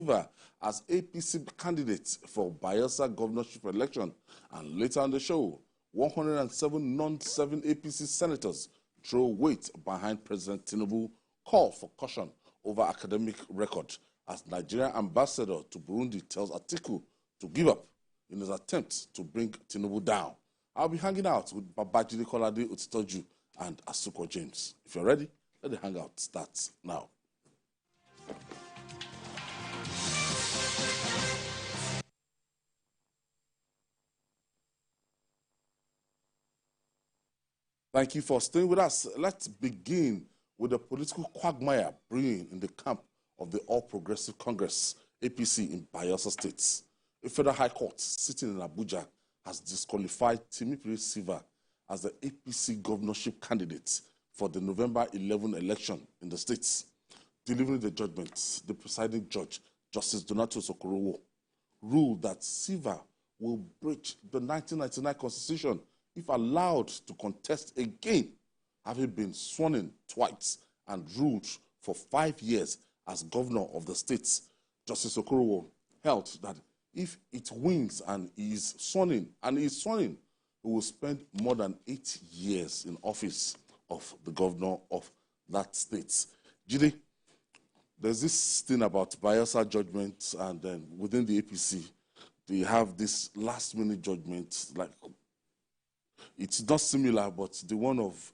Sylva as APC candidate for Bayelsa governorship election. And later on the show, 107 non-7 APC senators throw weight behind President Tinubu's call for caution over academic record as Nigerian ambassador to Burundi tells Atiku to give up in his attempt to bring Tinubu down. I'll be hanging out with Babajide Kolade Utitoju and Asuko James. If you're ready, let the hangout start now. Thank you for staying with us. Let's begin with the political quagmire brewing in the camp of the All Progressive Congress, APC, in Bayelsa State. A federal high court sitting in Abuja has disqualified Timipre Sylva as the APC governorship candidate for the November 11 election in the states. Delivering the judgment, the presiding judge, Justice Donato Sokorowo, ruled that Sylva will breach the 1999 Constitution if allowed to contest again, having been sworn in twice and ruled for 5 years as governor of the state. Justice Okorowo held that if it wins and is sworn in, he will spend more than 8 years in office of the governor of that state. Jide, there's this thing about Bayelsa judgment, and then within the APC, they have this last-minute judgment, like it's not similar, but the one of,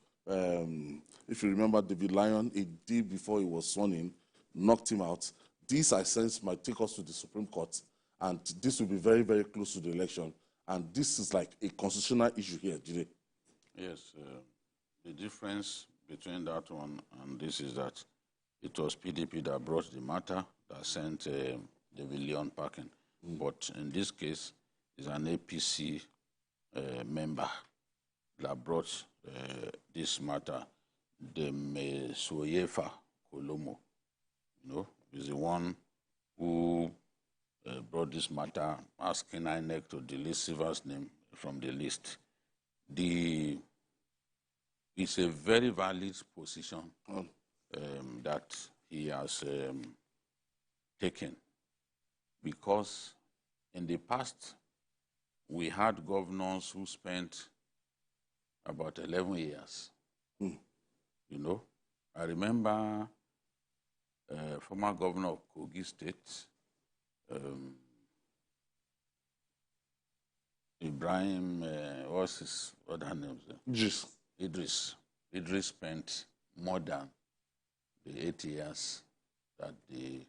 if you remember David Lyon, a day before he was sworn in, knocked him out. This, I sense, might take us to the Supreme Court, and this will be very, very close to the election. And this is like a constitutional issue here, Jide. Yes, the difference between that one and this is that it was PDP that brought the matter, that sent David Lyon packing. But in this case, it's an APC member that brought this matter, the Mesoyefa Kolomo, is the one who brought this matter, asking INEC to delete Sylva's name from the list. It's a very valid position that he has taken, because in the past, we had governors who spent about 11 years. I remember former governor of Kogi State, Ibrahim, what's his other name? Idris spent more than the 8 years that the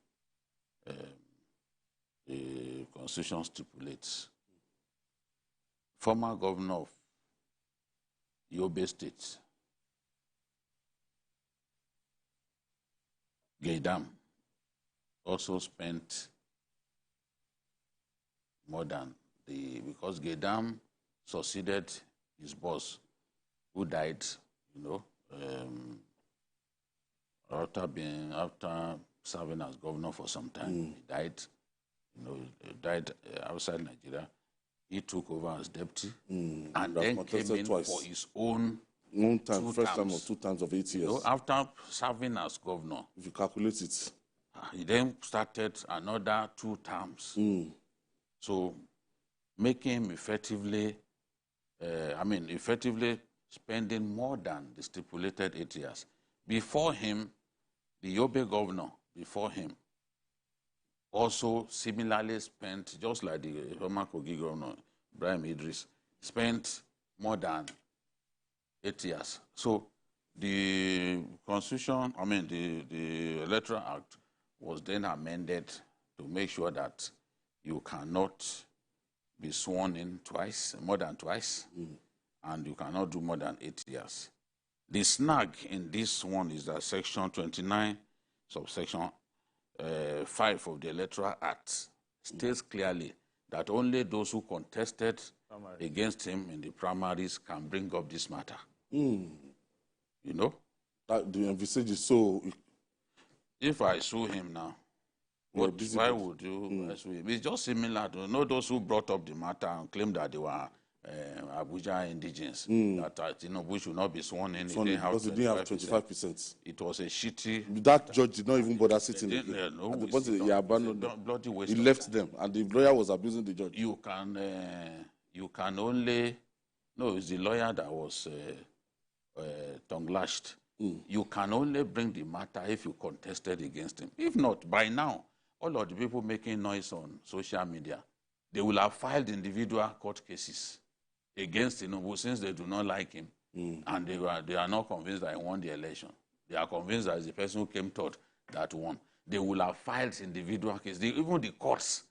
Constitution stipulates. Former governor of Yobe State, Gaidam, also spent more than because Gaidam succeeded his boss, who died, after serving as governor for some time. He died, outside Nigeria. He took over as deputy and then came in twice for his own time, first time or 2 times of 8 years. After serving as governor, if you calculate it, he then started another 2 terms. So making him effectively spending more than the stipulated 8 years. Before him, the Yobe governor, before him, also similarly spent, just like the former Kogi governor, Ibrahim Idris, spent more than 8 years. So the Constitution, the Electoral Act was then amended to make sure that you cannot be sworn in twice, more than twice, and you cannot do more than 8 years. The snag in this one is that Section 29, subsection 5 of the Electoral Act states clearly that only those who contested against him in the primaries can bring up this matter. That the envisage is so. If I sue him now, why would you sue him? It's just similar to those who brought up the matter and claimed that they were Abuja indigens that Tinubu should not be sworn in. Because he didn't have 25%. It was a shitty. That judge did not even bother sitting again. No, At the point he abandoned them. Bloody waste. He left them, and the lawyer was abusing the judge. You can only. No, it's the lawyer that was tongue-lashed. You can only bring the matter if you contested against him. If not, by now, all of the people making noise on social media, they will have filed individual court cases against Tinubu since they do not like him. And they are not convinced that he won the election. They are convinced that it's the person who came third that won. They will have filed individual cases. Even the courts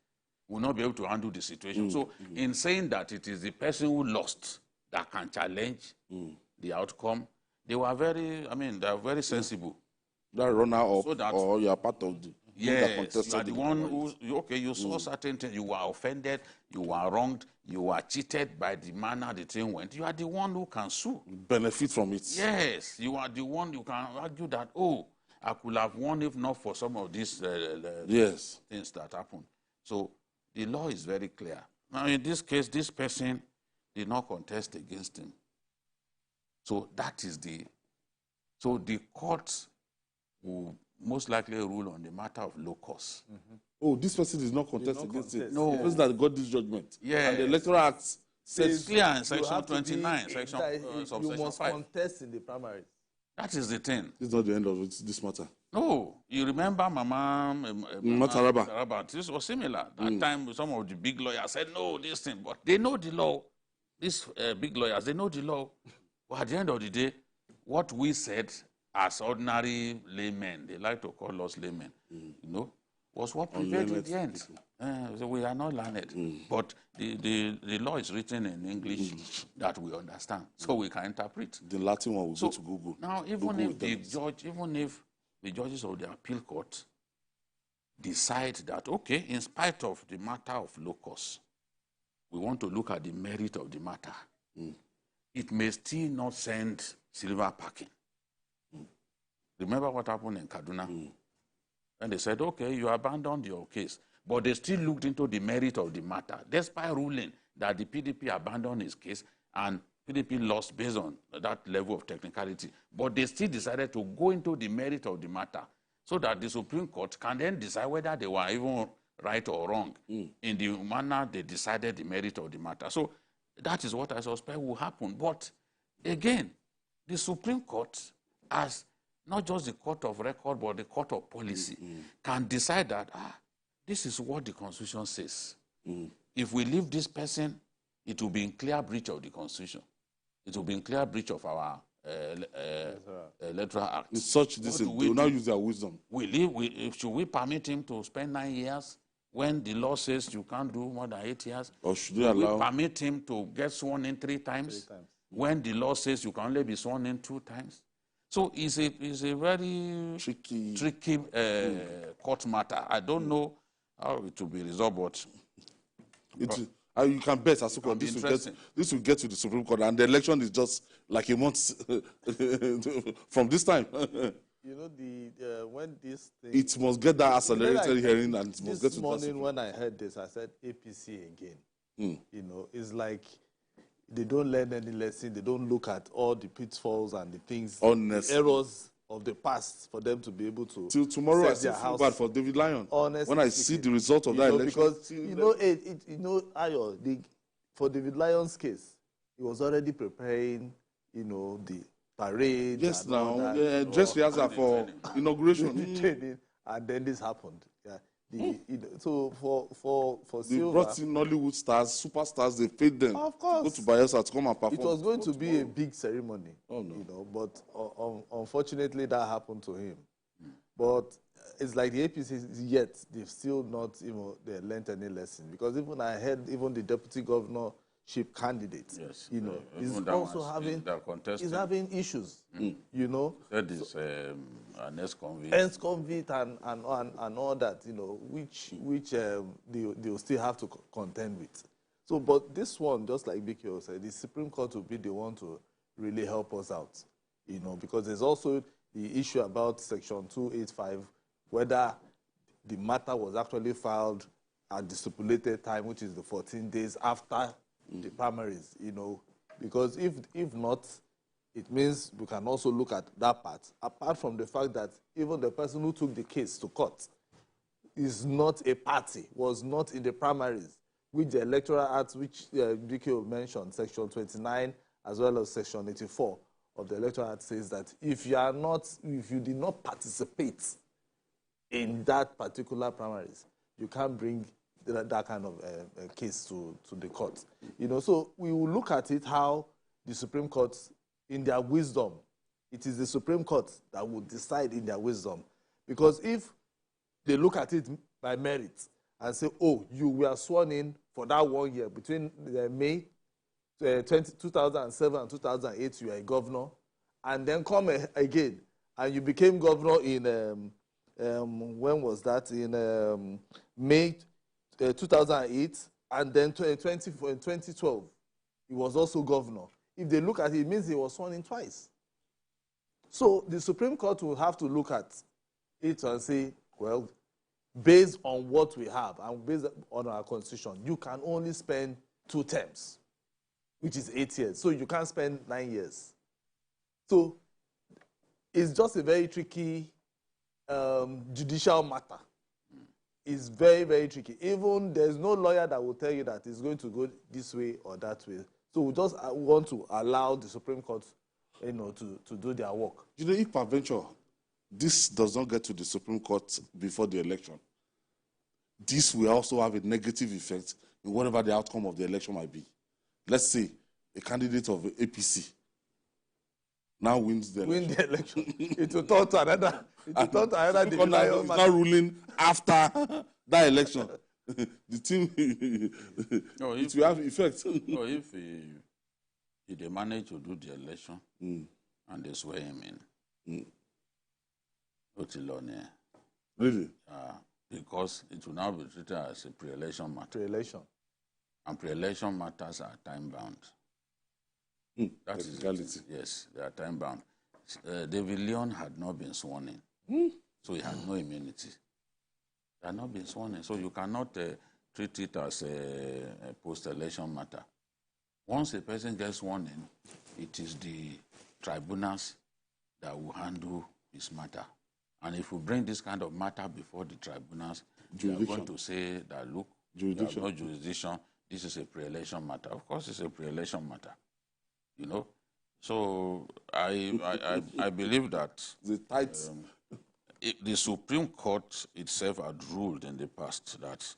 will not be able to handle the situation. So in saying that it is the person who lost that can challenge the outcome, they were very, they are very sensible. That runner up, so that, or you are part of the... Yes, you are the one who, you saw certain things, you were offended, you were wronged, you were cheated by the manner the thing went. You are the one who can sue. Benefit from it. Yes, you are the one you can argue that, I could have won if not for some of these things that happened. So the law is very clear. Now, in this case, this person did not contest against him. So that is so the court will most likely rule on the matter of low cost. Oh, this person is not contest against it. No. The person that got this judgment. Yeah. And the Electoral Act says clear in section 29, section you must 5. Contest in the primaries. That is the thing. This is not the end of this matter. No. You remember Mama Taraba. This was similar. That time some of the big lawyers said, no, this thing. But they know the law. These big lawyers, they know the law. But at the end of the day, what we said as ordinary laymen, they like to call us laymen, was what prevailed in the end. So we are not learned. But the law is written in English that we understand, so we can interpret. The Latin one will go to Google. Now, even if the judges of the appeal court decide that, okay, in spite of the matter of low cost, we want to look at the merit of the matter, it may still not send Sylva packing. Remember what happened in Kaduna? And they said, okay, you abandoned your case. But they still looked into the merit of the matter, despite ruling that the PDP abandoned his case and PDP lost based on that level of technicality. But they still decided to go into the merit of the matter so that the Supreme Court can then decide whether they were even right or wrong in the manner they decided the merit of the matter. So that is what I suspect will happen. But again, the Supreme Court, as not just the court of record, but the court of policy, can decide that, this is what the Constitution says. If we leave this person, it will be in clear breach of the Constitution. It will be in clear breach of our Electoral Act. In such this, they will now use their wisdom. Should we permit him to spend 9 years when the law says you can't do more than 8 years? Or should we permit him to get sworn in 3 times? When the law says you can only be sworn in 2 times? So it's a very tricky court matter. I don't know how it will be resolved, but you can bet this will get to the Supreme Court, and the election is just like a month from this time. When this thing... It must get that accelerated hearing, and it must get to this morning when I heard this, I said APC again. It's like they don't learn any lesson. They don't look at all the pitfalls and the things, the errors of the past for them to be able to... Till tomorrow, I still feel bad for David Lyon. Honestly, when I see the result of that election. Because, Ayo, for David Lyon's case, he was already preparing, the parade. Yes, now, dress rehearsal for inauguration. Training, and then this happened. Yeah. So for they Sylva, brought in Nollywood stars, superstars. They paid them. Of course, go to Bayelsa to come and perform. It was going to be a big ceremony. Oh no! But unfortunately, that happened to him. But it's like the APC yet they've still not, they learned any lesson, because even I heard the deputy governorship candidate, is also having issues. That is an ex-convict and all that, which they'll still have to contend with. So, but this one, just like Bikio said, the Supreme Court will be the one to really help us out, because there's also the issue about Section 285, whether the matter was actually filed at the stipulated time, which is the 14 days after the primaries, because if not, it means we can also look at that part, apart from the fact that even the person who took the case to court is not a party, was not in the primaries, which the Electoral Act, which DKO mentioned, Section 29 as well as Section 84 of the Electoral Act says that if you did not participate in that particular primaries, you can't bring that kind of case to the court. So we will look at it how the Supreme Court, in their wisdom, it is the Supreme Court that will decide in their wisdom. Because if they look at it by merit and say, oh, you were sworn in for that 1 year, between May 2007 and 2008, you were a governor, and then come again, and you became governor in, when was that? In May 2008, and then 2012, he was also governor. If they look at it, it means he was sworn in twice. So the Supreme Court will have to look at it and say, well, based on what we have and based on our constitution, you can only spend 2 terms, which is 8 years. So you can't spend 9 years. So it's just a very tricky judicial matter. It's very, very tricky. Even there's no lawyer that will tell you that it's going to go this way or that way. So we just want to allow the Supreme Court, to do their work. If peradventure this does not get to the Supreme Court before the election, this will also have a negative effect in whatever the outcome of the election might be. Let's say a candidate of APC now wins the election. It will turn to another. It will turn to another. It's not ruling after that election. The team, it will have effect. No, if they manage to do the election and they swear him in, really? Because it will now be treated as a pre-election matter. Pre-election. And pre-election matters are time-bound. That is reality. Yes, they are time-bound. David Leon had not been sworn in, so he had no immunity. They had not been sworn in, so you cannot treat it as a post-election matter. Once a person gets sworn in, it is the tribunals that will handle his matter. And if we bring this kind of matter before the tribunals, they are going to say that, look, there is no jurisdiction, this is a pre-election matter. Of course, it's a pre-election matter, So I believe that the Supreme Court itself had ruled in the past that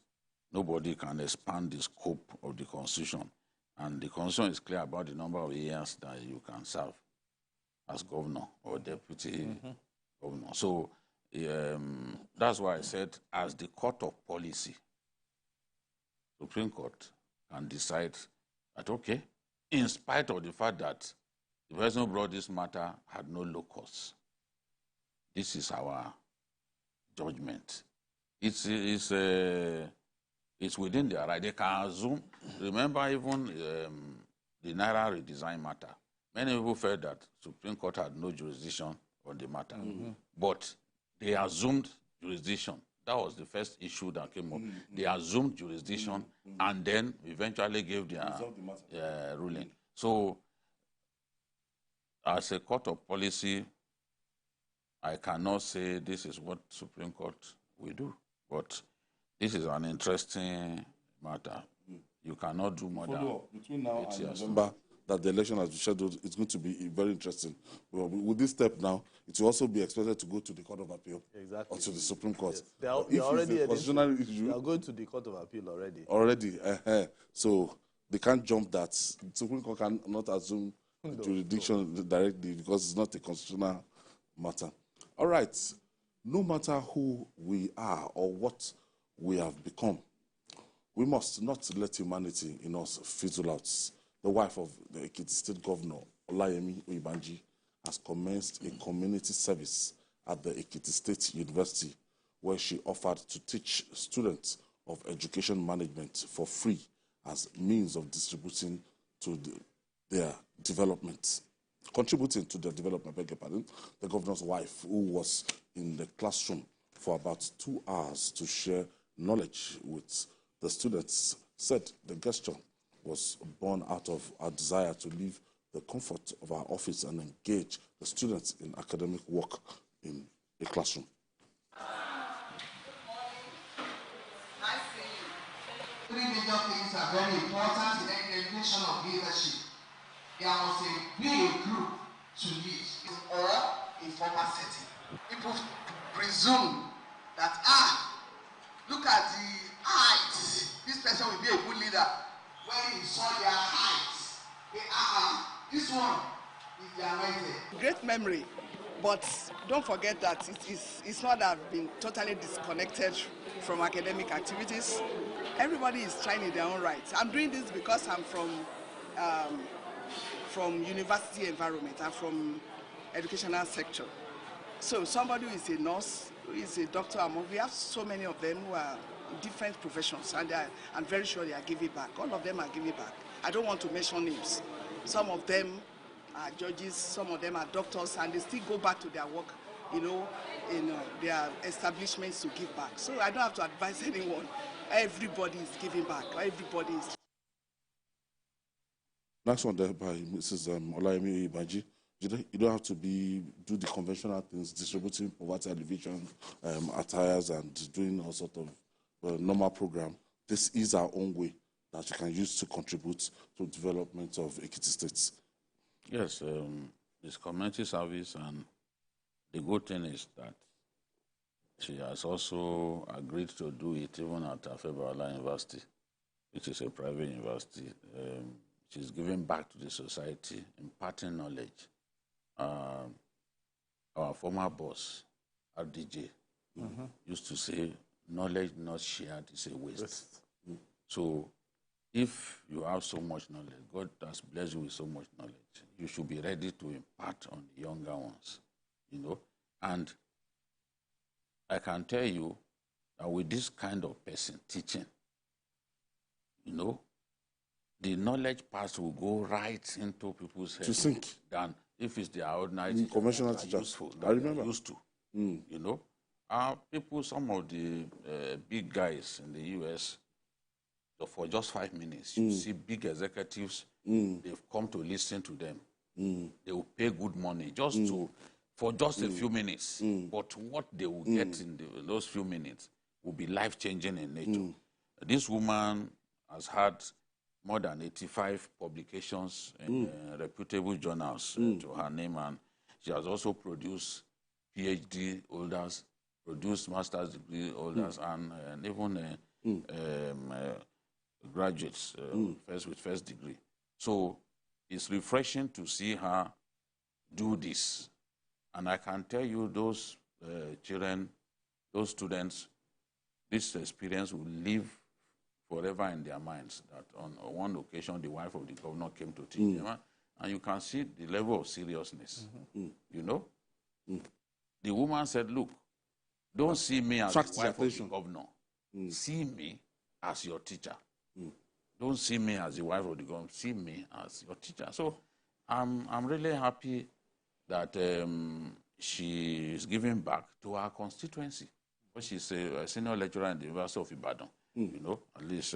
nobody can expand the scope of the Constitution. And the Constitution is clear about the number of years that you can serve as governor or deputy governor. So that's why I said, as the court of policy, Supreme Court can decide that, okay, in spite of the fact that the person who brought this matter had no locus, this is our judgment. It's within their right. They can assume. Remember, even the Naira redesign matter. Many people felt that Supreme Court had no jurisdiction on the matter, but they assumed jurisdiction. That was the first issue that came up. They assumed jurisdiction and then eventually gave their ruling. So, as a court of policy, I cannot say this is what Supreme Court will do, but this is an interesting matter. You cannot do more than between now and November that the election has been scheduled. It's going to be very interesting. Well, with this step now, it will also be expected to go to the Court of Appeal or to the Supreme Court. Yes. They are going to the Court of Appeal already. Already. So they can't jump that. The Supreme Court cannot assume jurisdiction directly because it's not a constitutional matter. All right. No matter who we are or what we have become, we must not let humanity in us fizzle out. The wife of the Ekiti State Governor, Olayemi Oyibanji, has commenced a community service at the Ekiti State University, where she offered to teach students of education management for free as means of distributing to their development. Contributing to their development, beg your pardon, the governor's wife, who was in the classroom for about 2 hours to share knowledge with the students, said the gesture was born out of our desire to leave the comfort of our office and engage the students in academic work in a classroom. Three major things are very important in the elevation of leadership. There must be a group to lead or a formal setting. People presume that, look at the height. This person will be a good leader. When you saw their height, this one is their mindset. Great memory, but don't forget that it's not that I've been totally disconnected from academic activities. Everybody is trying in their own right. I'm doing this because I'm from university environment. I'm from educational sector. So somebody who is a nurse, who is a doctor, we have so many of them who are in different professions, and I'm very sure they are giving back. All of them are giving back. I don't want to mention names. Some of them are judges, some of them are doctors, and they still go back to their work, in their establishments to give back. So I don't have to advise anyone. Everybody is giving back. Everybody is. Next one there by Mrs. Olayemi Ibaji. You don't have to do the conventional things, distributing poverty alleviation attires and doing all sort of normal program. This is our own way that you can use to contribute to development of Ekiti State. Yes, this community service, and the good thing is that she has also agreed to do it even at Afebawala University, which is a private university. She's giving back to the society, imparting knowledge. Our former boss, RDJ, used to say, knowledge not shared is a waste. So if you have so much knowledge, God has blessed you with so much knowledge, you should be ready to impart on the younger ones, And I can tell you that with this kind of person teaching, the knowledge part will go right into people's heads. To sink. Than if it's their ordinary conventional teachers. Useful, I remember. Used to. People, some of the big guys in the U.S., so for just 5 minutes, you see big executives, they've come to listen to them. They will pay good money for just a few minutes. But what they will get in those few minutes will be life-changing in nature. This woman has had more than 85 publications in reputable journals to her name, and she has also produced PhD holders, produced master's degree holders, and even graduates, first degree. So it's refreshing to see her do this. And I can tell you those children, those students, this experience will live forever in their minds, that on one occasion the wife of the governor came to teach them, and you can see the level of seriousness, The woman said, look, don't see me as the wife of the governor. See me as your teacher. Don't see me as the wife of the governor. See me as your teacher. So I'm really happy that she is giving back to her constituency. But she's a senior lecturer in the University of Ibadan. At least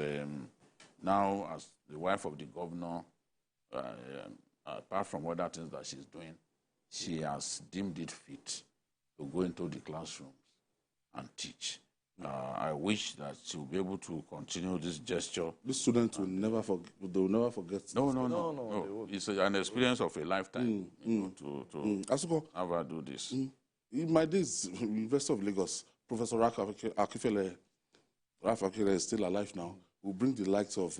now as the wife of the governor, apart from other things that she's doing, she has deemed it fit to go into the classrooms and teach. I wish that she'll be able to continue this gesture. The students will never forget. They will never forget. No. It's an experience of a lifetime to have her do this. In my days, University of Lagos, Professor Akifele is still alive now. We'll bring the likes of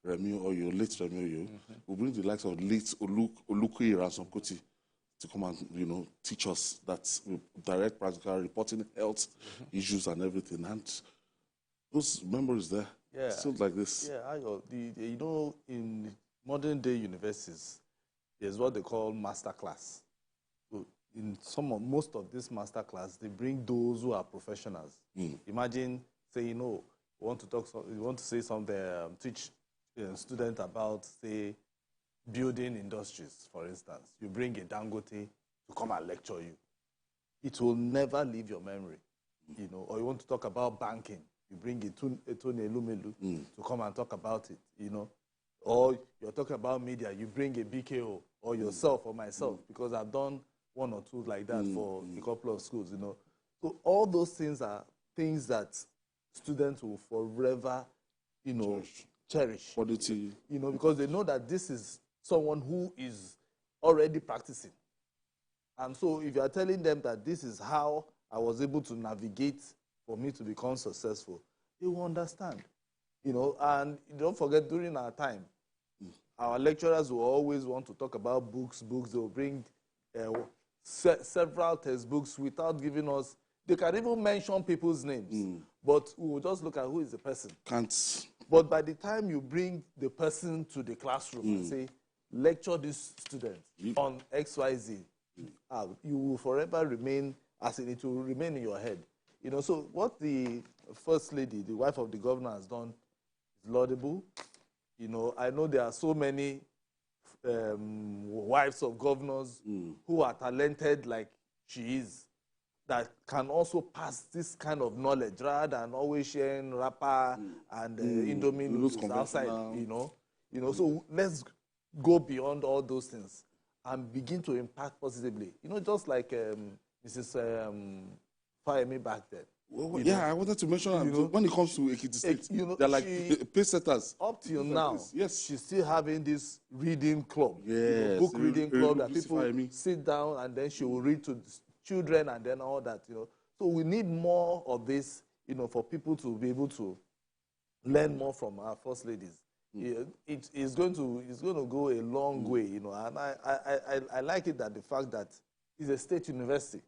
Remi Oyo, late Remi Oyo. We'll bring the likes of late Olukoyi Ransome-Kuti to come and teach us that direct practical reporting health issues and everything. And those memories there, still like this. Yeah, in modern day universities, there's what they call master class. So in most of this master class, they bring those who are professionals. Imagine saying, you want to say something, teach students about, say, building industries, for instance. You bring a Dangote to come and lecture you. It will never leave your memory, Or you want to talk about banking, you bring a Tony Elumelu to come and talk about it, Or you're talking about media, you bring a BKO, or yourself or myself, because I've done one or two like that for a couple of schools, you know. So all those things are things that students will forever, you know, cherish. Quality. You know, because they know that this is someone who is already practicing. And so if you are telling them that this is how I was able to navigate for me to become successful, they will understand. You know, and don't forget, during our time, our lecturers will always want to talk about books. They will bring several textbooks without giving us, they can even mention people's names, but we will just look at who is the person. Can't. But by the time you bring the person to the classroom and say, lecture this student on XYZ, you will forever remain, as in it will remain in your head. You know, so what the First Lady, the wife of the governor, has done is laudable. You know, I know there are so many wives of governors who are talented like she is, that can also pass this kind of knowledge rather than always sharing wrapper and Indomie noodles outside, you know. So let's go beyond all those things and begin to impact positively. You know, just like Mrs. Fayemi back then. Well, yeah, I wanted to mention when it comes to Ekiti State, you know, they're like pace setters. Up till now, yes, she's still having this reading club, yes, book reading club that people Fayemi. sit down and then she will read to children and then all that, you know. So we need more of this, you know, for people to be able to learn more from our first ladies. It is going to go a long way, you know. And I like it that the fact that it's a state university,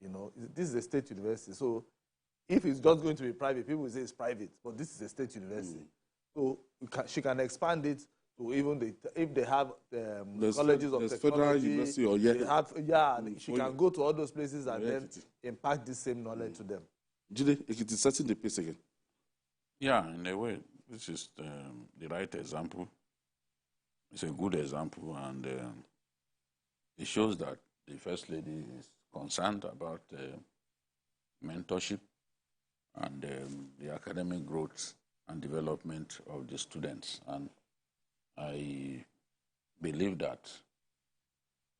you know, this is a state university. So if it's just going to be private, people will say it's private, but this is a state university. So she can expand it to even if they have colleges of technology, federal university, or she can go to all those places and then impact the same knowledge to them. Jide, Ekiti is setting the pace again. Yeah, in a way, this is the right example. It's a good example, and it shows that the First Lady is concerned about mentorship and the academic growth and development of the students. And I believe that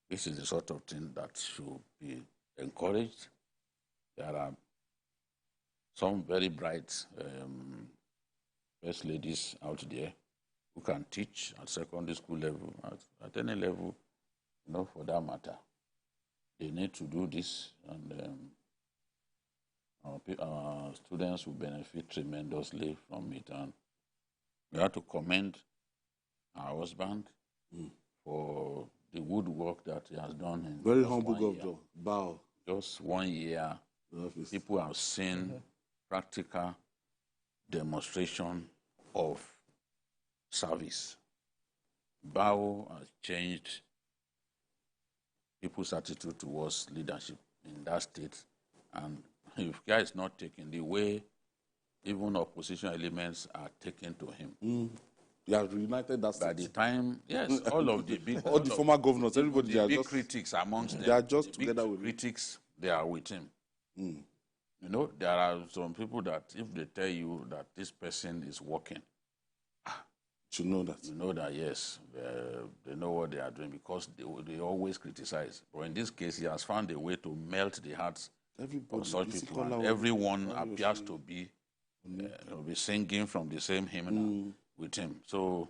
this is the sort of thing that should be encouraged. There are some very bright first ladies out there who can teach at secondary school level, at any level, you know, for that matter. They need to do this, and our students will benefit tremendously from it. And we have to commend our husband for the good work that he has done. In very humble governor. Bow. Just 1 year, people have seen practical demonstration of service. Bow has changed people's attitude towards leadership in that state. And if care is not taken, the way even opposition elements are taken to him. They are reunited that By the time, yes, all of the big... all the former governors, everybody, the big critics amongst them. They are just the together with critics, they are with him. You know, there are some people that if they tell you that this person is working, you know that. You know that, yes, they know what they are doing because they always criticize. But in this case, he has found a way to melt the hearts of such people. And everyone appears to be singing from the same hymn with him. So,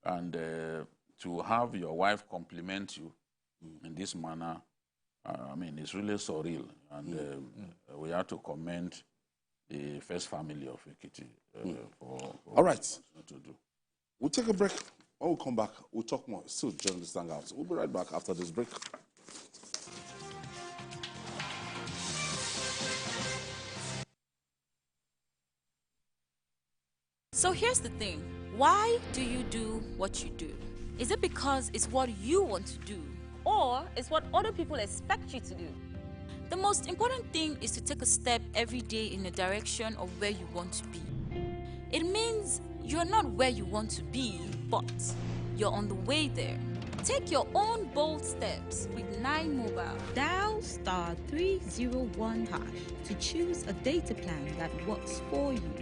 and to have your wife compliment you in this manner, I mean, it's really surreal. And we have to commend the first family of Ekiti for all right. To do. We'll take a break. When we come back, we'll talk more. Still journalist Hangout. We'll be right back after this break. So here's the thing. Why do you do what you do? Is it because it's what you want to do? Or it's what other people expect you to do? The most important thing is to take a step every day in the direction of where you want to be. It means you're not where you want to be, but you're on the way there. Take your own bold steps with 9 Mobile. Dial *301# to choose a data plan that works for you.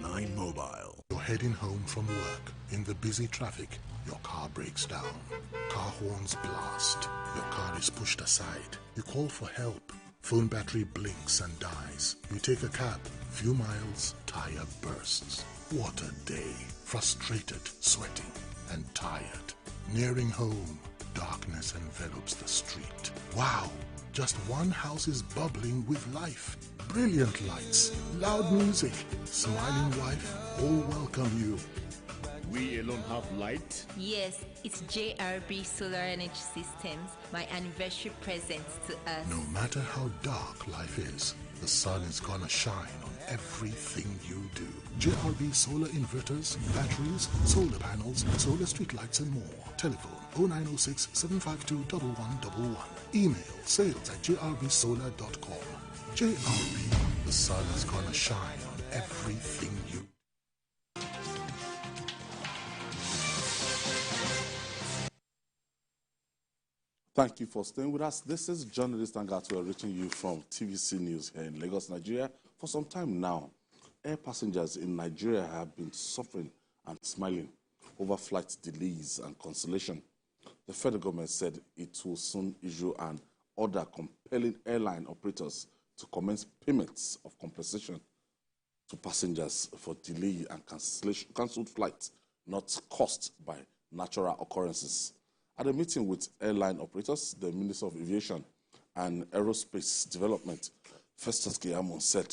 9 Mobile. You're heading home from work. In the busy traffic, your car breaks down. Car horns blast. Your car is pushed aside. You call for help. Phone battery blinks and dies. You take a cab. Few miles, tire bursts. What a day. Frustrated, sweating, and tired. Nearing home, darkness envelops the street. Wow! Just one house is bubbling with life. Brilliant lights, loud music, smiling wife, all welcome you. We alone have light? Yes, it's JRB Solar Energy Systems, my anniversary present to us. No matter how dark life is, the sun is gonna shine on everything you do. JRB solar inverters, batteries, solar panels, solar streetlights and more. Telephone 0906 752 1111. Email sales@jrbsolar.com. JRB, the sun is gonna shine on everything you do. Thank you for staying with us. This is journalist Hangout. We are reaching you from TVC News here in Lagos, Nigeria. For some time now, air passengers in Nigeria have been suffering and smiling over flight delays and cancellation. The federal government said it will soon issue an order compelling airline operators to commence payments of compensation to passengers for delay and cancelled flights not caused by natural occurrences. At a meeting with airline operators, the Minister of Aviation and Aerospace Development, Festus Keyamo, said,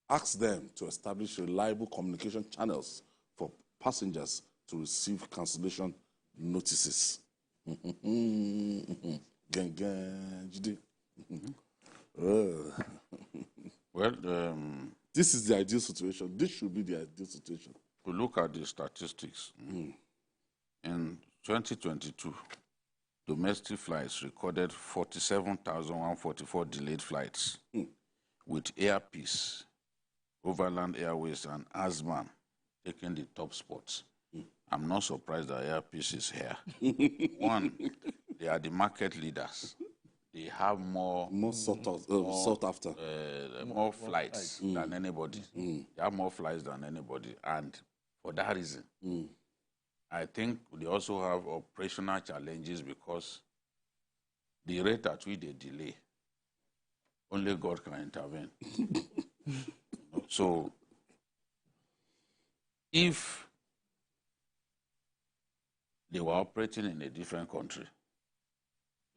ask them to establish reliable communication channels for passengers to receive cancellation notices. Well, this is the ideal situation. This should be the ideal situation. to look at the statistics, in 2022, domestic flights recorded 47,144 delayed flights, with Air Peace, Overland Airways, and Azman taking the top spots. I'm not surprised that Air Peace is here. One, they are the market leaders. They have more sought after. More flights than anybody. They have more flights than anybody, and for that reason, I think they also have operational challenges because the rate at which they delay, only God can intervene. So, if they were operating in a different country,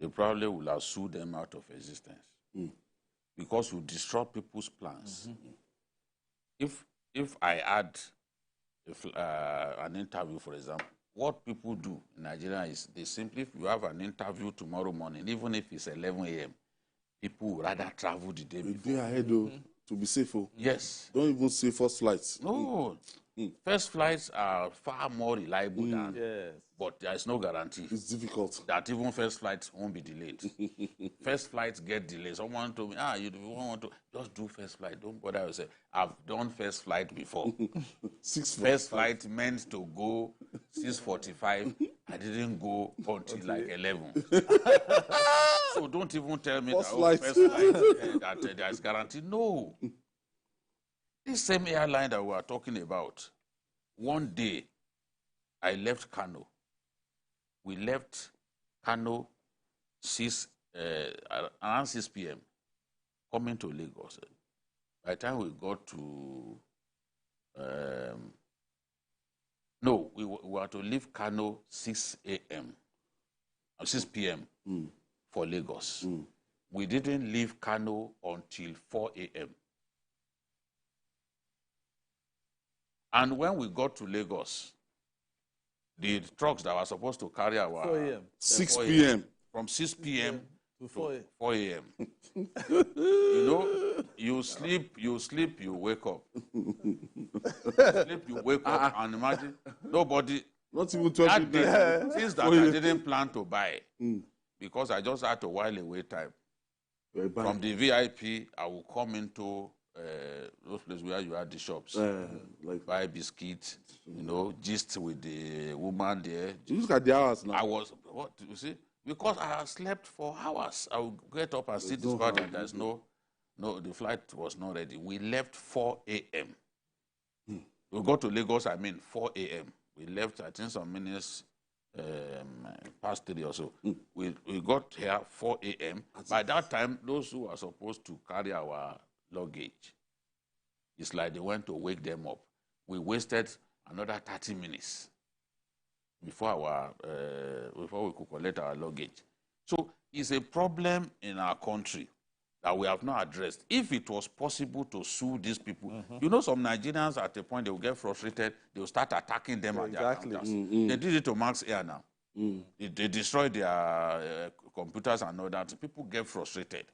they probably would have sued them out of existence because you disrupt people's plans. If I had an interview, for example, what people do in Nigeria is they simply, if you have an interview tomorrow morning, even if it's 11 a.m., people would rather travel the day before. The day ahead, though, to be safe. Yes. Don't even say first flights. No. First flights are far more reliable than, but there is no guarantee. It's difficult. That even first flights won't be delayed. First flights get delayed. Someone told me, you don't want to, just do first flight. Don't bother yourself. I've done first flight before. First flight meant to go 6:45. I didn't go until like 11. So don't even tell me First that flight. First flight that there is guarantee. No. This same airline that we are talking about, one day I left Kano. We left Kano around 6 p.m. coming to Lagos. By the time we got to, we were to leave Kano 6 a.m. 6 p.m. For Lagos. We didn't leave Kano until 4 a.m. And when we got to Lagos, the trucks that were supposed to carry our 4 a.m. 6 p.m. From 6 p.m. to 4 a.m. 4 a.m. You know, you sleep, you wake up. You wake up, and imagine nobody. Not even 20 days. Things that I didn't plan to buy because I just had to while away time. From the VIP, I will come into those places where you had the shops, like buy biscuits, gist with the woman there. You look at the hours now. I was, what, you see? Because I had slept for hours. I would get up and see this part and there's no, the flight was not ready. We left 4 a.m. We got to Lagos, 4 a.m. We left, I think, some minutes past 3 or so. We got here 4 a.m. By that time, those who were supposed to carry our luggage, it's like they went to wake them up. We wasted another 30 minutes before we could collect our luggage. So it's a problem in our country that we have not addressed. If it was possible to sue these people, you know, some Nigerians at a point, they will get frustrated, they will start attacking them at their counters. They did it to Max Air now. They destroyed their computers and all that. People get frustrated.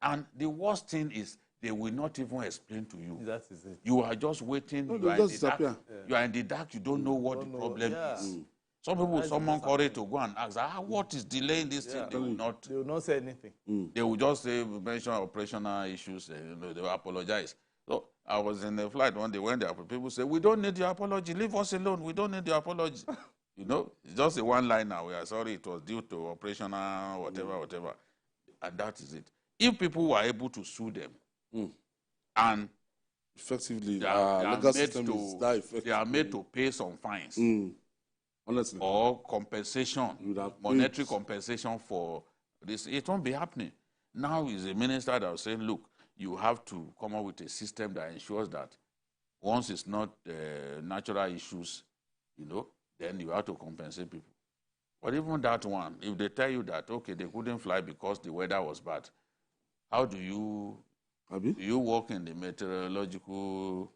And the worst thing is they will not even explain to you. That is it. You are just waiting. No, you are in the dark. You are in the dark. You don't know what the problem is. Some people, someone call it to go and ask, what is delaying this thing? They will not say anything. They will just say, mention operational issues. They will apologize. So I was in the flight one day when the people say, we don't need your apology. Leave us alone. We don't need your apology. You know, it's just a one-liner. We are sorry it was due to operational whatever. And that is it. If people were able to sue them, and effectively, they are made to pay some fines. Honestly. Or compensation, monetary compensation for this, it won't be happening. Now is a minister that was saying, look, you have to come up with a system that ensures that once it's not natural issues, you know, then you have to compensate people. But even that one, if they tell you that, okay, they couldn't fly because the weather was bad, how do you work in the meteorological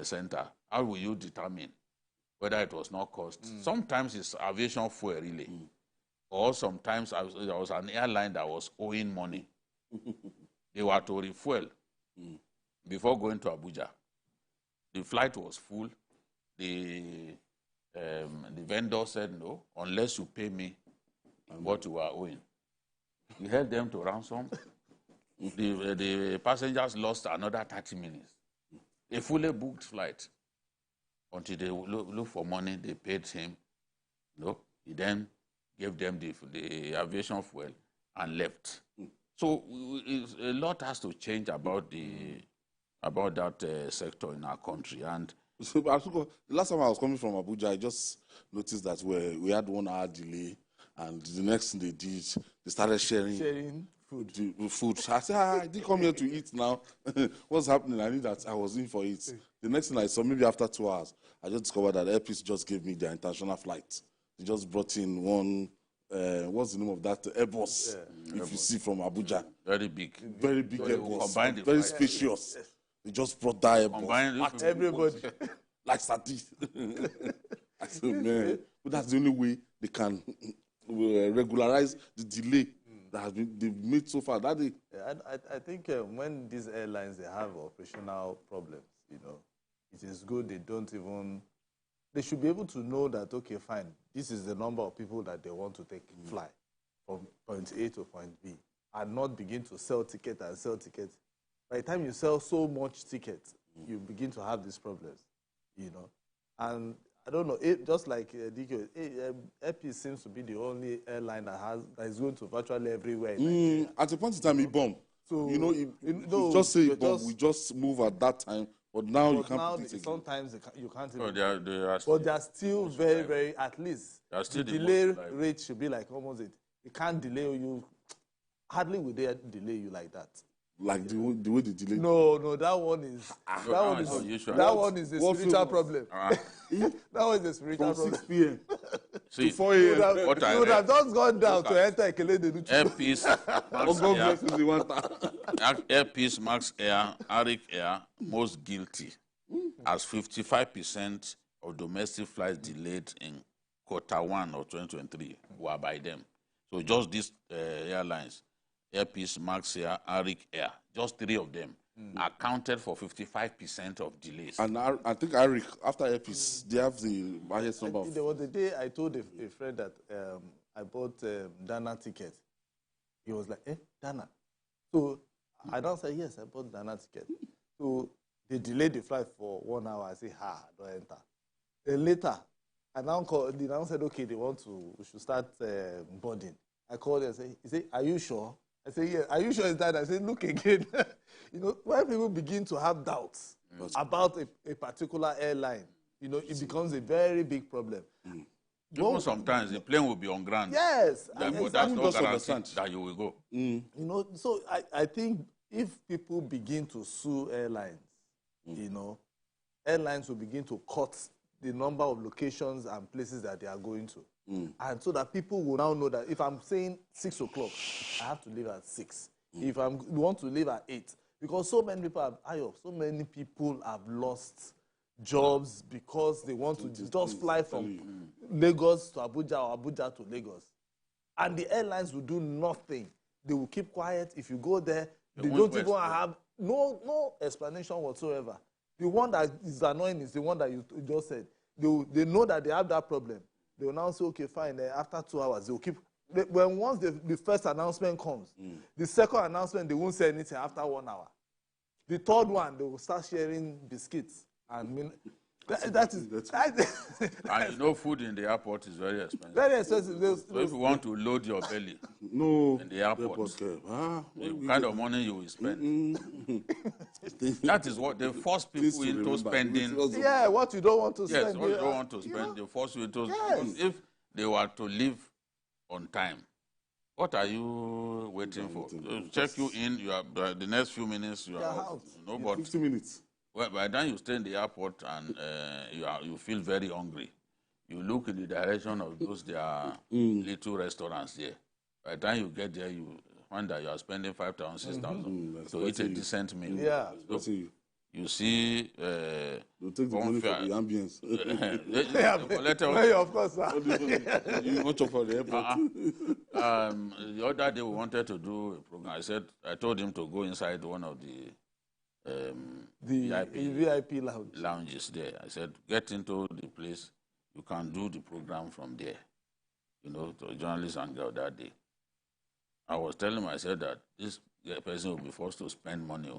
center? How will you determine whether it was not cost? Sometimes it's aviation fuel, really. Or sometimes there was an airline that was owing money. They were to refuel before going to Abuja. The flight was full. The vendor said, no, unless you pay me what you are owing. We held them to ransom. The passengers lost another 30 minutes. A fully booked flight. Until they look for money, they paid him. No, he then gave them the aviation fuel and left. So a lot has to change about that sector in our country. And so, the last time I was coming from Abuja, I just noticed that we had 1 hour delay, and the next thing they did, they started sharing food. I said, I didn't come here to eat now. What's happening? I knew that I was in for it. The next thing I saw, maybe after 2 hours, I just discovered that APC just gave me their international flight. They just brought in one, what's the name of that? Airbus, if you see from Abuja. Very big. Very big Airbus. Very spacious. They just brought that Airbus. Everybody. Like Sati. I said, man, but that's the only way they can regularize the delay that has been they've made so far. That day. I think when these airlines, they have operational problems, you know, it is good they don't even, they should be able to know that, okay, fine, this is the number of people that they want to take fly from point A to point B, and not begin to sell tickets and sell tickets. By the time you sell so much tickets, you begin to have these problems, you know. And I don't know, just like DK, AP seems to be the only airline that is going to virtually everywhere in Nigeria. At a point in time, he bombed. So, you know, just say he bombed. We just move at that time. But now you can't put it again. Sometimes you can't even. But they are still very, very, at least the delay rate should be like almost it. It can't delay you. Hardly will they delay you like that. Like the way they delay. No, that one is that one is a spiritual problem. That was a spiritual problem. 6 p.m. to 4 a.m. You would have just gone down to enter Ekele de Nuchu. Airpeace, Max Air, Arik Air, most guilty, as 55% of domestic flights delayed in Q1 of 2023 were by them. So just these airlines, Airpeace, Max Air, Arik Air, just 3 of them accounted for 55% of delays. And I think Arik, after Airpeace, they have the highest number of... There was the day I told a friend that I bought Dana ticket. He was like, Dana? So I don't say, yes, I bought Dana ticket. So they delayed the flight for 1 hour. I say, don't enter. Then later, I now called, they now said, okay, we should start boarding. I called and he said, are you sure? I said, yeah, are you sure it's that? I said, look again. You know, when people begin to have doubts about a particular airline, you know, it becomes a very big problem. Even sometimes the plane will be on ground. Yes. But that's no guarantee that you will go. You know, so I think if people begin to sue airlines, you know, airlines will begin to cut the number of locations and places that they are going to. And so that people will now know that if I'm saying 6 o'clock, I have to leave at 6. If I want to leave at 8, because so many people have lost jobs because they want to just fly from Lagos to Abuja or Abuja to Lagos. And the airlines will do nothing. They will keep quiet. If you go there, they don't even have no explanation whatsoever. The one that is annoying is the one that you just said. They know that they have that problem. They will now say, okay, fine, after 2 hours, they will keep... Once the first announcement comes, the second announcement, they won't say anything after 1 hour. The third one, they will start sharing biscuits. And that is... And you know, food in the airport is very expensive. Very expensive. So if you want to load your belly in the airport, the kind of money you will spend. That is what they force people into spending. Yeah, what you don't want to spend. Yes, what you don't want to spend, they force you into spending. If they were to leave on time, what are you waiting for? Check you in, you are the next few minutes, you are out. You know, 50 minutes. Well, by the time you stay in the airport and you feel very hungry, you look in the direction of those their little restaurants there. By the time you get there, you find that you are spending 5,000, 6,000 to eat a decent meal. Yeah. So you see... you take the money for the ambience. Yeah, of course. You want to for the airport. The other day we wanted to do a program. I told him to go inside one of the VIP lounges there. I said, get into the place. You can do the program from there. You know, to journalists Hangout that day. I was telling him, I said that this person will be forced to spend money.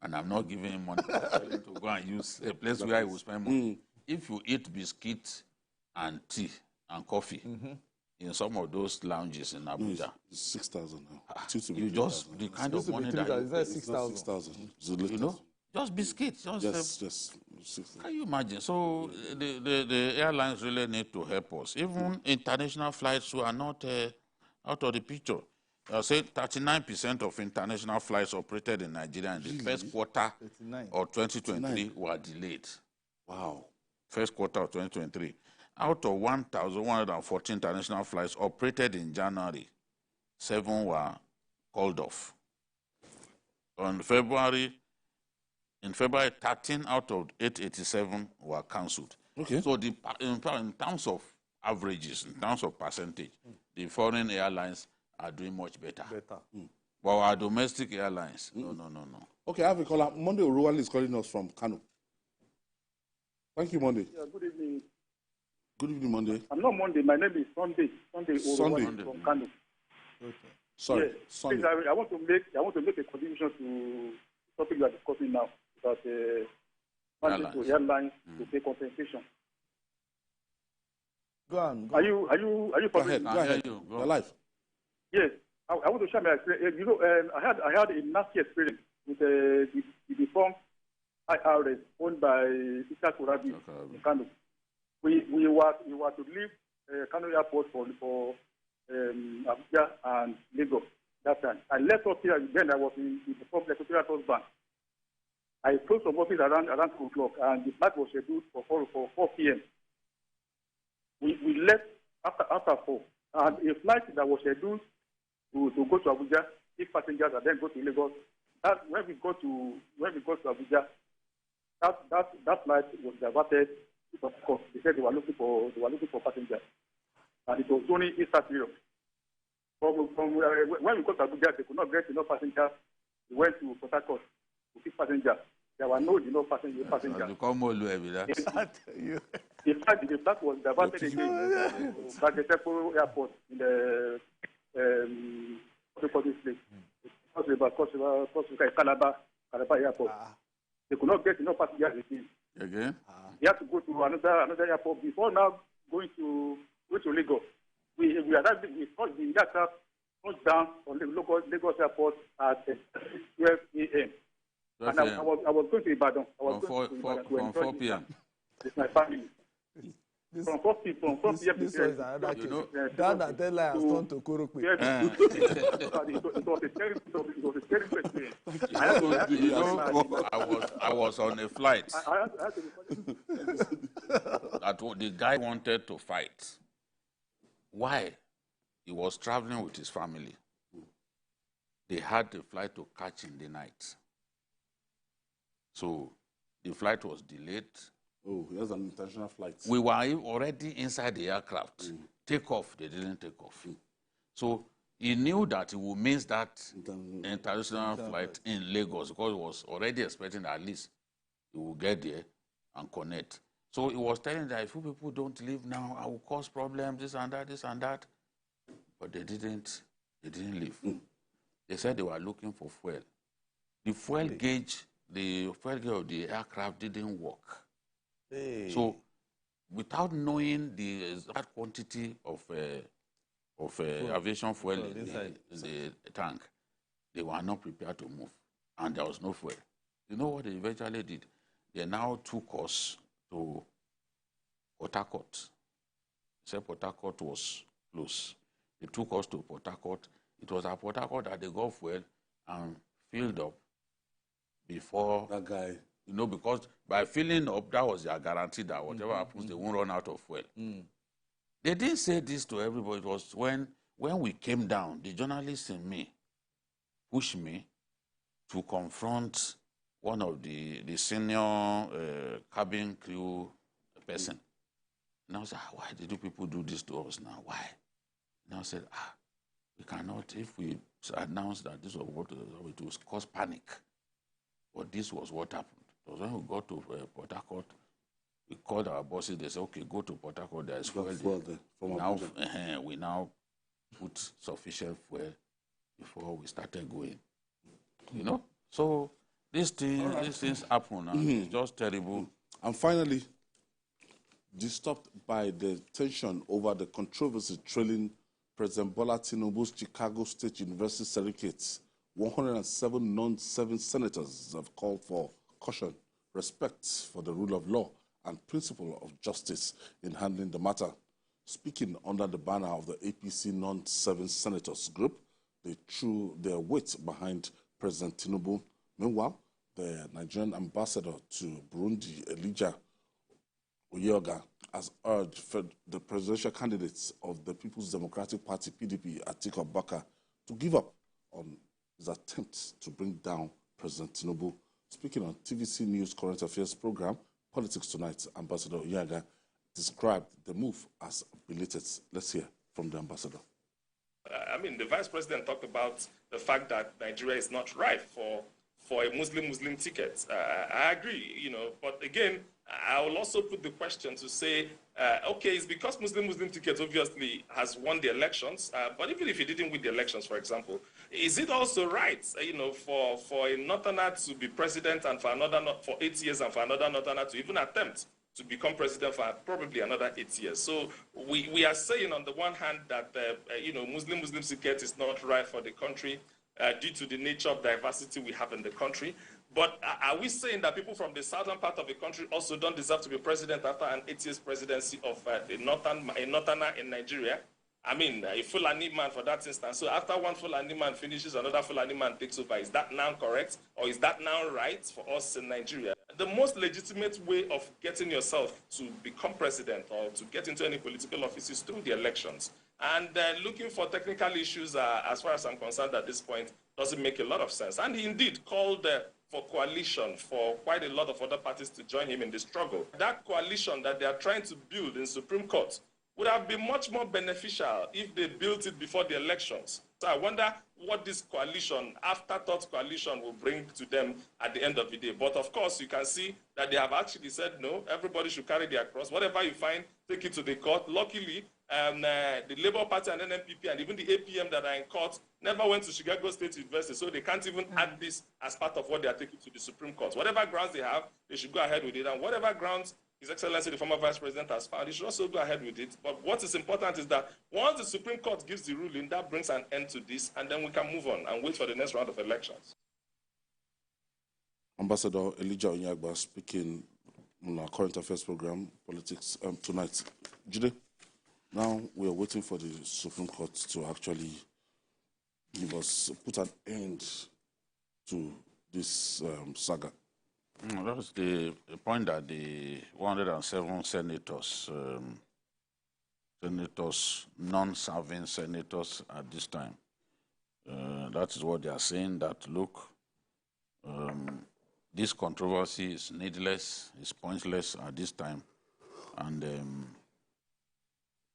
And I'm not giving him money to go and use a place where he will spend money. If you eat biscuits and tea and coffee in some of those lounges in Abuja, 6,000 now. You just the kind of money that you pay. 6,000. You know, just biscuits. Just 6,000. Can you imagine? So the airlines really need to help us. Even international flights who are not out of the picture. I said 39% of international flights operated in Nigeria in the first quarter of 2023 were delayed. Wow. First quarter of 2023. Out of 1,114 international flights operated in January, 7 were called off. In February, 13 out of 887 were cancelled. Okay. So in terms of averages, in terms of percentage, the foreign airlines are doing much better. But our domestic airlines, no. Okay, I have a caller. Monday Uruwali is calling us from Kano. Thank you, Monday. Yeah, good evening. Good evening, Monday. I'm not Monday. My name is Sunday. Sunday from Kano. Okay. Sorry, yes. Sunday. Please, I want to make a contribution to the topic we are discussing now about airlines to pay compensation. Go on. Are you Go ahead. You're live. Yes, I want to share my experience. You know, I had a nasty experience with the defunct IRS owned by Issa Kurabi in Kano. We were to leave Kano Airport for Abuja and Lagos that time. I left up here. Then I was in the complex Bank. I closed some office around 2 o'clock, and the flight was scheduled for 4 p.m. We left after 4, and a flight that was scheduled to go to Abuja, if passengers and then go to Lagos. When we go to Abuja, that flight was diverted because they said they were looking for passengers, and it was only Easter period. From when we got to Abuja, they could not get enough passengers. We went to Port Harcourt to pick passengers. There were no passengers. The flight was diverted again back to Temple Airport in the this place. Calabar Airport. They could not get enough passengers again. They had to go to another airport before now going to Lagos. We thought the aircraft touched down on the Lagos Airport at 12 a.m. And I was going to Ibadan. From 4 p.m. It's my family. From first year, this is another case. That deadline has turned to Kurupi. It was a terrible experience. I was on a flight that the guy wanted to fight. Why? He was traveling with his family. They had the flight to catch in the night. So the flight was delayed. Oh, it was an international flight. We were already inside the aircraft. Take off, they didn't take off. So he knew that he would miss that international flight in Lagos because he was already expecting that at least he will get there and connect. So he was telling that if you people don't leave now, I will cause problems, this and that, this and that. But they didn't leave. They said they were looking for fuel. The fuel gauge of the aircraft didn't work. Hey. So, without knowing the exact quantity of aviation fuel in the tank, they were not prepared to move, and there was no fuel. You know what they eventually did? They now took us to Port Harcourt. They said Port Harcourt was close. They took us to Port Harcourt. It was at Port Harcourt that they got fuel and filled up before that guy. You know, because by filling up, that was their guarantee that whatever happens, they won't run out of fuel. They didn't say this to everybody. It was when we came down, the journalist in me pushed me to confront one of the senior cabin crew person. And I was like, why did you people do this to us now? Why? And I said, we cannot, if we announce that this was what it was, cause panic. But this was what happened. Because when we got to Port Harcourt, we called our bosses. They said, okay, go to Port Harcourt. There is fuel there. We now put sufficient fuel before we started going. You know? So these things happen, and it's just terrible. And finally, disturbed by the tension over the controversy trailing President Bola Tinubu's Chicago State University certificates, 107 non-serving senators have called for caution, respect for the rule of law, and principle of justice in handling the matter. Speaking under the banner of the APC non-serving senators group, they threw their weight behind President Tinubu. Meanwhile, the Nigerian ambassador to Burundi, Elijah Oyoga, has urged for the presidential candidates of the People's Democratic Party, PDP, Atiku Abubakar, to give up on his attempts to bring down President Tinubu. Speaking on TVC News Current Affairs program, Politics Tonight, Ambassador Oyoga described the move as belated. Let's hear from the ambassador. I mean, the vice president talked about the fact that Nigeria is not ripe for a Muslim ticket. I agree, you know, but again, I will also put the question to say, okay, it's because Muslim ticket obviously has won the elections, but even if he didn't win the elections, for example, is it also right, you know, for a Northerner to be president and for 8 years and for another Northerner to even attempt to become president for probably another 8 years? So we are saying on the one hand that, you know, Muslim ticket is not right for the country due to the nature of diversity we have in the country. But are we saying that people from the southern part of the country also don't deserve to be president after an 8 years presidency of a Northerner in Nigeria? I mean, a Fulani man for that instance. So after one Fulani man finishes, another Fulani man takes over. Is that now correct? Or is that now right for us in Nigeria? The most legitimate way of getting yourself to become president or to get into any political office is through the elections. And looking for technical issues, as far as I'm concerned at this point, doesn't make a lot of sense. And he indeed called for coalition for quite a lot of other parties to join him in the struggle. That coalition that they are trying to build in Supreme Court would have been much more beneficial if they built it before the elections. So I wonder what this coalition, afterthought coalition, will bring to them at the end of the day. But of course, you can see that they have actually said, no, everybody should carry their cross. Whatever you find, take it to the court. Luckily, the Labour Party and NNPP and even the APM that are in court never went to Chicago State University, so they can't even add this as part of what they are taking to the Supreme Court. Whatever grounds they have, they should go ahead with it. And whatever grounds His Excellency, the former Vice President, has found, he should also go ahead with it. But what is important is that once the Supreme Court gives the ruling, that brings an end to this, and then we can move on and wait for the next round of elections. Ambassador Elijah Onyagba speaking on our current affairs program, Politics Tonight. Jide, now we are waiting for the Supreme Court to actually put an end to this saga. That's the point that the 107 senators, non-serving senators at this time, that is what they are saying, that look, this controversy is needless, is pointless at this time, and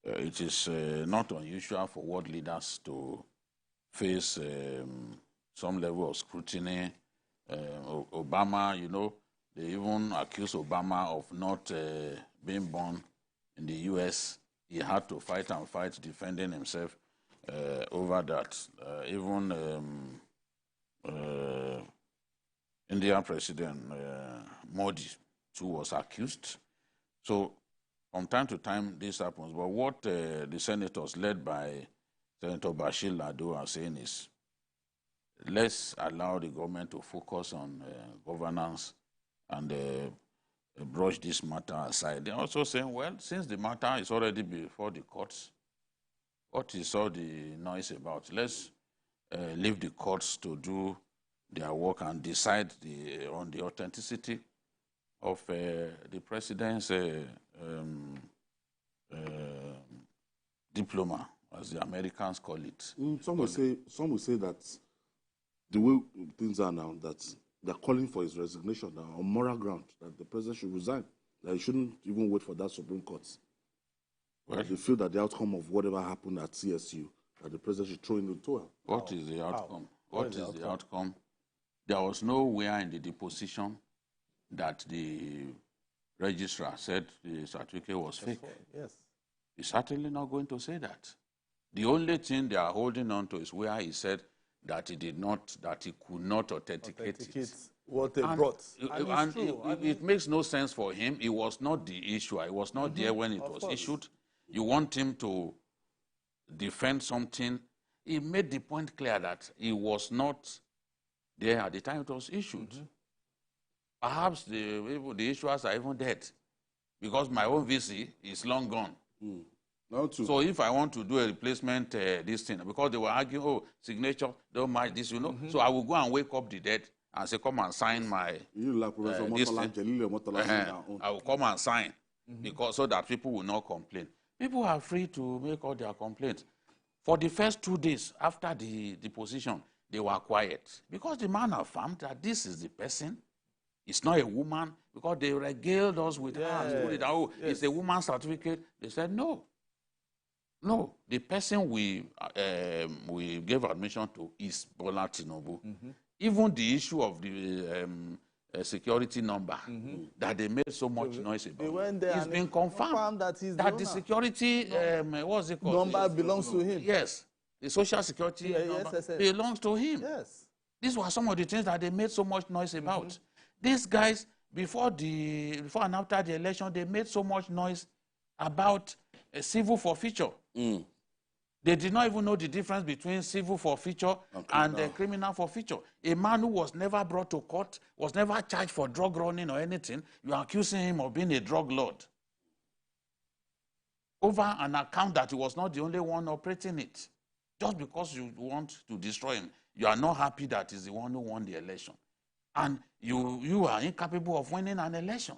it is not unusual for world leaders to face some level of scrutiny. Obama, you know, they even accused Obama of not being born in the U.S. He had to fight and fight, defending himself over that. Even Indian President Modi, too, was accused. So from time to time, this happens. But what the senators, led by Senator Bashir Lado, are saying is, let's allow the government to focus on governance and brush this matter aside. They're also saying, well, since the matter is already before the courts, what is all the noise about? Let's leave the courts to do their work and decide on the authenticity of the president's diploma, as the Americans call it. Some will say that the way things are now, that they're calling for his resignation now on moral ground, that the president should resign, that he shouldn't even wait for that Supreme Court. Well, they feel that the outcome of whatever happened at CSU, that the president should throw in the towel. What is the outcome? What is the outcome? There was nowhere in the deposition that the registrar said the certificate was fake. Yes. He's certainly not going to say that. The only thing they are holding on to is where he said that he did not, that he could not authenticate it. What they brought. And it makes no sense for him. It was not the issue. He was not there when it was issued. You want him to defend something. He made the point clear that he was not there at the time it was issued. Perhaps the issuers are even dead, because my own VC is long gone. So if I want to do a replacement, this thing, because they were arguing, oh, signature, don't match this, you know. So I will go and wake up the dead and say, come and sign my this thing. I will come and sign, because so that people will not complain. People are free to make all their complaints. For the first 2 days after the deposition, they were quiet, because the man affirmed that this is the person. It's not a woman, because they regaled us with her. Oh, it's a woman's certificate. They said, no. No, the person we gave admission to is Bola Tinubu. Even the issue of the security number that they made so much noise about, it's been confirmed that the security what's it called? Number belongs to him. Yes, the social security number belongs to him. Yes, these were some of the things that they made so much noise about. These guys, before and after the election, they made so much noise about civil forfeiture. They did not even know the difference between civil forfeiture and criminal forfeiture. A man who was never brought to court, was never charged for drug running or anything, you are accusing him of being a drug lord over an account that he was not the only one operating it. Just because you want to destroy him, you are not happy that he's the one who won the election. And you are incapable of winning an election.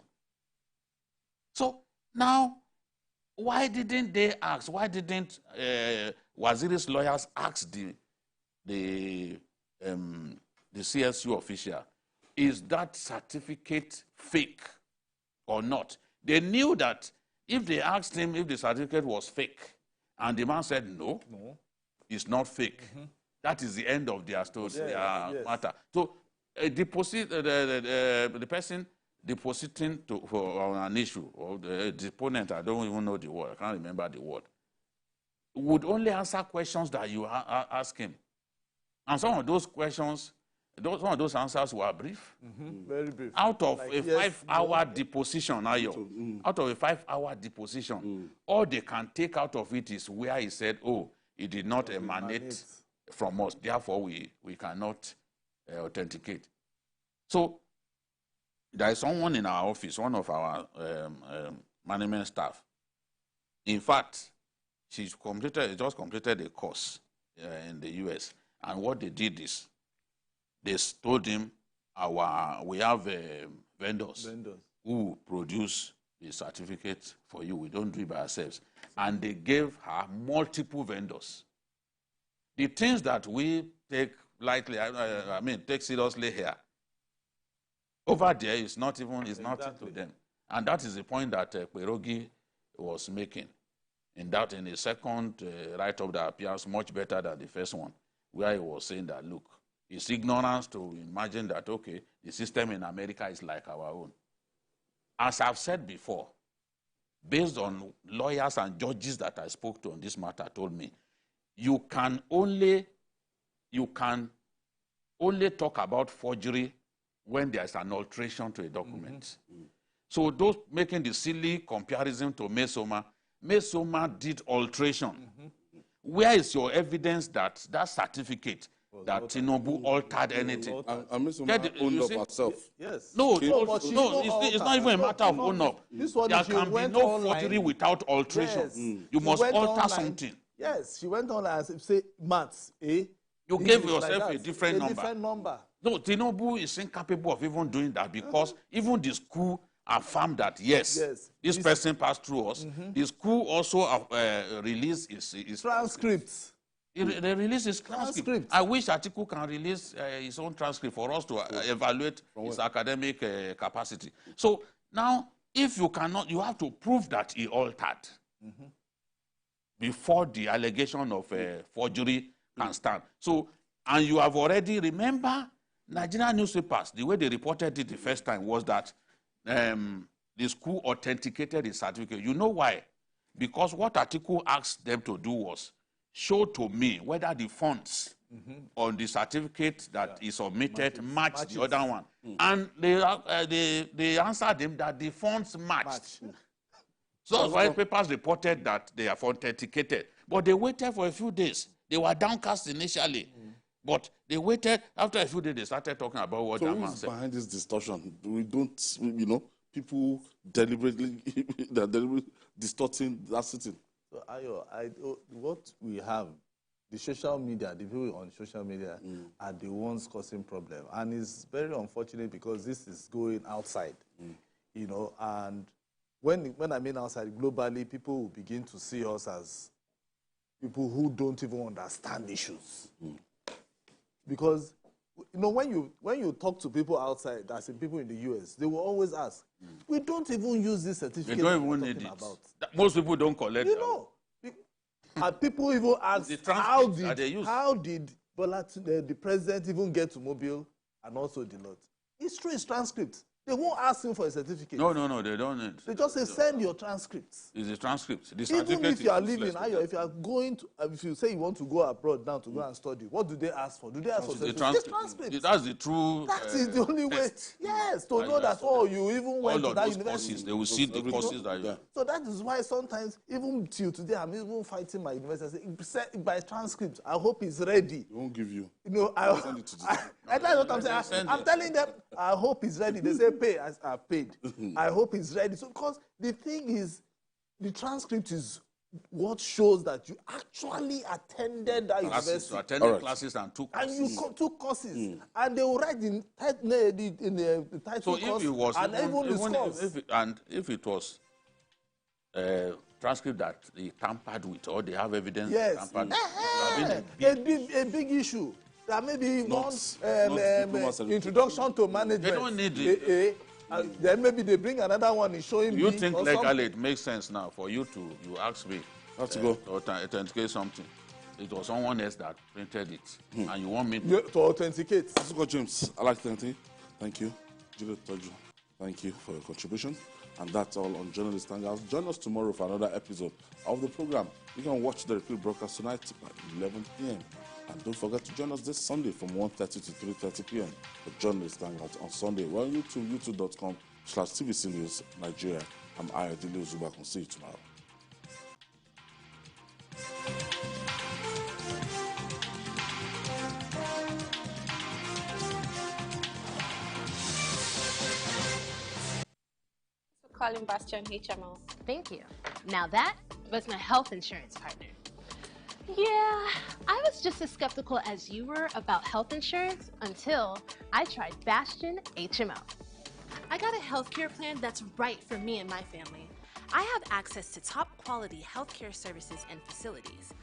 So now, why didn't they ask? Why didn't Waziri's lawyers ask the CSU official, is that certificate fake or not? They knew that if they asked him if the certificate was fake, and the man said no, it's not fake, that is the end of their story, matter. So the person depositing for an issue, or the deponent, I don't even know the word, I can't remember the word, would only answer questions that you ask him. And some of those questions, some of those answers were brief. Very brief. Out of like, a 5-hour deposition, out of a 5-hour deposition, all they can take out of it is where he said, oh, it did not emanate from us, therefore we cannot authenticate. So There is someone in our office, one of our management staff. In fact, she just completed a course in the US. And what they did is, they told him, we have vendors who produce the certificate for you. We don't do it by ourselves. And they gave her multiple vendors. The things that we take lightly, take seriously here, over there is not even, nothing to them. And that is the point that Kwerogi was making. In the second write-up that appears much better than the first one, where he was saying that, look, it's ignorance to imagine that, okay, the system in America is like our own. As I've said before, based on lawyers and judges that I spoke to on this matter told me, you can only talk about forgery when there's an alteration to a document. So those making the silly comparison to Mesoma did alteration. Where is your evidence that that certificate that Tinubu altered anything? And Mesoma owned up herself. Yes. No, it's not even a matter of own up. There can be no forgery without alteration. Yes. You must alter something. Yes, she went on and say maths, You gave yourself a different number. Different number. No, Tinubu is incapable of even doing that because even the school affirmed that, yes, this person passed through us. The school also released his transcripts. They release his transcript. I wish Atiku can release his own transcript for us to evaluate his academic capacity. So now, if you cannot, you have to prove that he altered before the allegation of forgery can stand. So, and you have already, remember, Nigerian newspapers, the way they reported it the first time was that the school authenticated the certificate. You know why? Because what Atiku asked them to do was show to me whether the fonts on the certificate that is submitted match the other one. And they answered him that the fonts matched. So that's why papers reported that they have authenticated. But they waited for a few days. They were downcast initially. But they waited. After a few days, they started talking about what that man said. Behind this distortion, we don't, people deliberately, they're deliberately distorting that sitting. So, Ayo, what we have, the social media, the people on social media are the ones causing problem. And it's very unfortunate because this is going outside, and when I mean outside, globally, people will begin to see us as people who don't even understand issues. Because, when you talk to people outside, as in people in the US, they will always ask, we don't even use this certificate. They don't even need it. Most people don't collect it. And people even ask, how did the president even get to Mobile and also the lot? It's true, it's transcript. They won't ask him for a certificate. No, they don't need. They just say, send your transcripts. It's a transcript. The Even if you are leaving, if you are going to, if you say you want to go abroad now to go and study, what do they ask for? Do they ask for certificates? Transcripts. That's the true. That is the only way. Yes, to know that, you even went to that university. Courses, they will see the courses that you. So that is why sometimes, even till today, I'm even fighting my university. By transcript, I hope it's ready. They won't give you. That's what I'm saying. I'm telling them, I hope it's ready. They say pay, I've paid. I hope it's ready. So, because the thing is, the transcript is what shows that you actually attended that university. Attended classes and took courses. And you took courses. And they will write in the title so if it was, and even the scores. If it was transcript that they tampered with or they have evidence tampered with, a big issue. There may be one introduction to management. They don't need it. Then maybe they bring another one showing you think legally it makes sense now for you ask me to authenticate something. It was someone else that printed it. And you want me to authenticate. Let's go, James. I like to thank you. Juliet Toju, thank you for your contribution. And that's all on Journalist Hangout. Join us tomorrow for another episode of the program. You can watch the repeat broadcast tonight by 11 p.m. And don't forget to join us this Sunday from 1:30 to 3:30 p.m. for Journalist Hangout on Sunday. We're on YouTube, youtube.com/TVC News Nigeria. I'm Ayodele Zuba. I'll see you tomorrow. calling Bastion HMO. Thank you. Now that was my health insurance partner. Yeah, I was just as skeptical as you were about health insurance until I tried Bastion HMO. I got a healthcare plan that's right for me and my family. I have access to top quality healthcare services and facilities.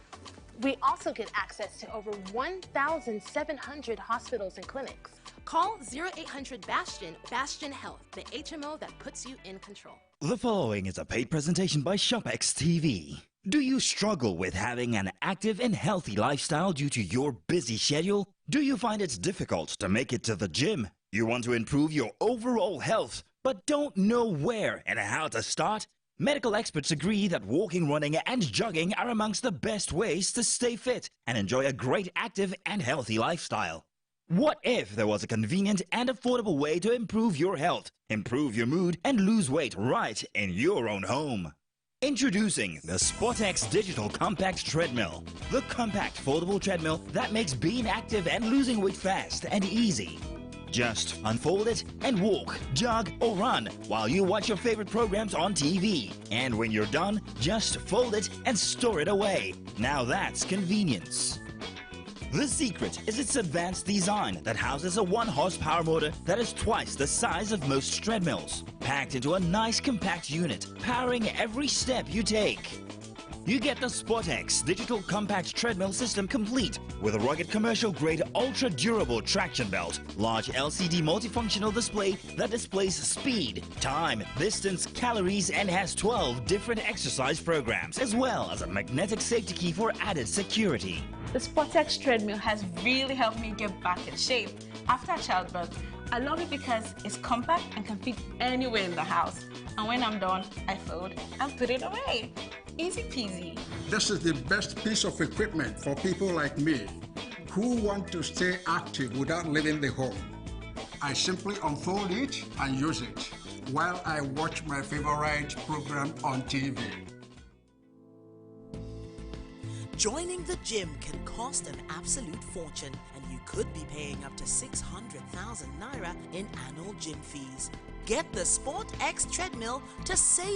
We also get access to over 1,700 hospitals and clinics. Call 0800 Bastion, Bastion Health, the HMO that puts you in control. The following is a paid presentation by ShopX TV. Do you struggle with having an active and healthy lifestyle due to your busy schedule? Do you find it's difficult to make it to the gym? You want to improve your overall health, but don't know where and how to start? Medical experts agree that walking, running, and jogging are amongst the best ways to stay fit and enjoy a great active and healthy lifestyle. What if there was a convenient and affordable way to improve your health, improve your mood, and lose weight right in your own home? Introducing the SportX Digital Compact Treadmill, the compact foldable treadmill that makes being active and losing weight fast and easy. Just unfold it and walk, jog, or run while you watch your favorite programs on TV. And when you're done, just fold it and store it away. Now that's convenience. The secret is its advanced design that houses a 1-horsepower motor that is twice the size of most treadmills, packed into a nice compact unit, powering every step you take. You get the SportX Digital Compact Treadmill System complete with a rugged commercial-grade ultra-durable traction belt, large LCD multifunctional display that displays speed, time, distance, calories, and has 12 different exercise programs, as well as a magnetic safety key for added security. The SportX treadmill has really helped me get back in shape after childbirth. I love it because it's compact and can fit anywhere in the house. And when I'm done, I fold and put it away. Easy peasy. This is the best piece of equipment for people like me who want to stay active without leaving the home. I simply unfold it and use it while I watch my favorite program on TV. Joining the gym can cost an absolute fortune, and you could be paying up to 600,000 naira in annual gym fees. Get the SportX treadmill to save